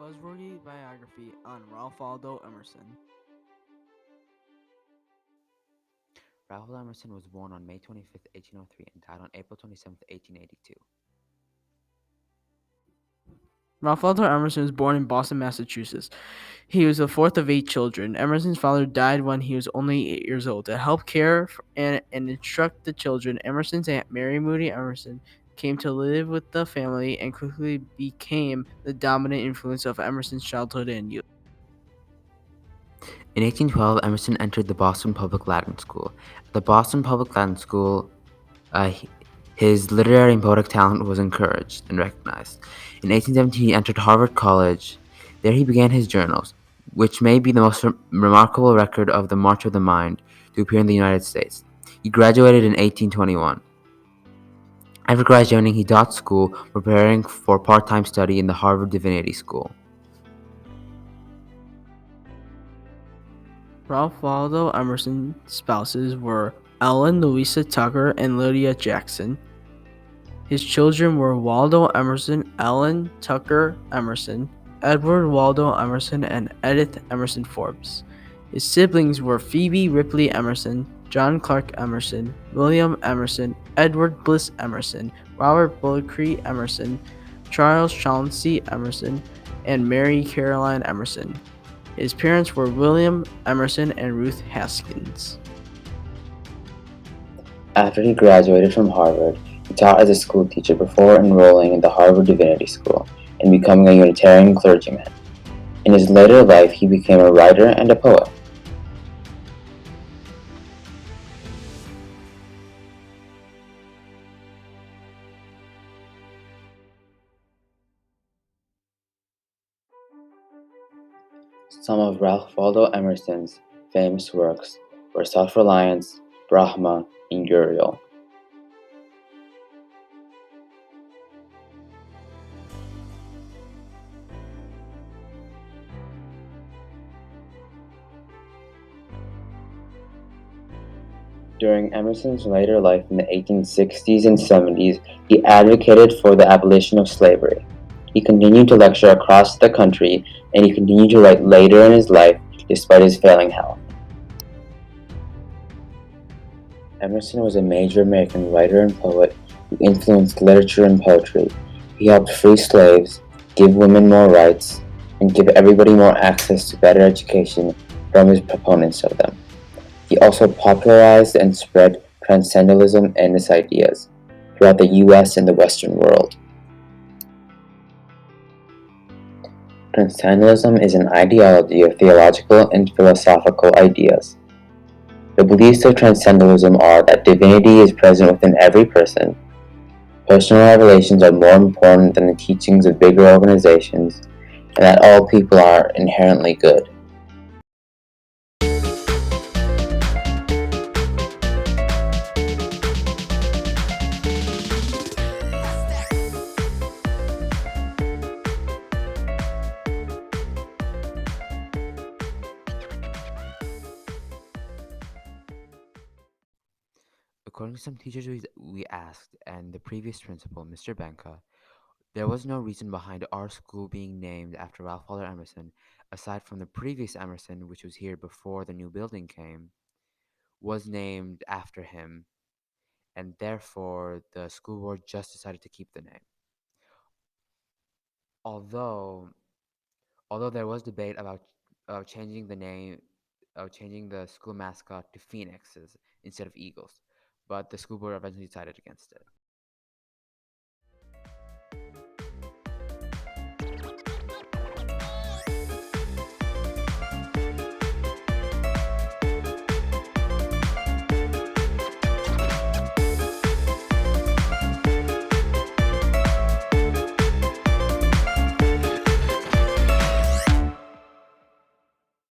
buzzworthy biography on Ralph Waldo Emerson. Ralph Waldo Emerson was born on May 25th, 1803 and died on April 27th, 1882. Ralph Waldo Emerson was born in Boston, Massachusetts. He was the fourth of eight children. Emerson's father died when he was only 8 years old. To help care and instruct the children, Emerson's aunt, Mary Moody Emerson, came to live with the family and quickly became the dominant influence of Emerson's childhood and youth. In 1812, Emerson entered the Boston Public Latin School. At the Boston Public Latin School, his literary and poetic talent was encouraged and recognized. In 1817, he entered Harvard College. There he began his journals, which may be the most remarkable record of the march of the mind to appear in the United States. He graduated in 1821. After graduating, he taught school, preparing for part-time study in the Harvard Divinity School. Ralph Waldo Emerson's spouses were Ellen Louisa Tucker and Lydia Jackson. His children were Waldo Emerson, Ellen Tucker Emerson, Edward Waldo Emerson, and Edith Emerson Forbes. His siblings were Phoebe Ripley Emerson, John Clark Emerson, William Emerson, Edward Bliss Emerson, Robert Bulkley Emerson, Charles Chauncey Emerson, and Mary Caroline Emerson. His parents were William Emerson and Ruth Haskins. After he graduated from Harvard, he taught as a school teacher before enrolling in the Harvard Divinity School and becoming a Unitarian clergyman. In his later life, he became a writer and a poet. Some of Ralph Waldo Emerson's famous works were Self-Reliance, Brahma, and Uriel. During Emerson's later life in the 1860s and 70s, he advocated for the abolition of slavery. He continued to lecture across the country, and he continued to write later in his life despite his failing health. Emerson was a major American writer and poet who influenced literature and poetry. He helped free slaves, give women more rights, and give everybody more access to better education from his proponents of them. He also popularized and spread transcendentalism and its ideas throughout the US and the Western world. Transcendentalism is an ideology of theological and philosophical ideas. The beliefs of transcendentalism are that divinity is present within every person, personal revelations are more important than the teachings of bigger organizations, and that all people are inherently good. According to some teachers we asked, and the previous principal, Mr. Benka, there was no reason behind our school being named after Ralph Waldo Emerson, aside from the previous Emerson, which was here before the new building came, was named after him, and therefore the school board just decided to keep the name. Although, although there was debate about changing the name, changing the school mascot to phoenixes instead of eagles, but the school board eventually decided against it.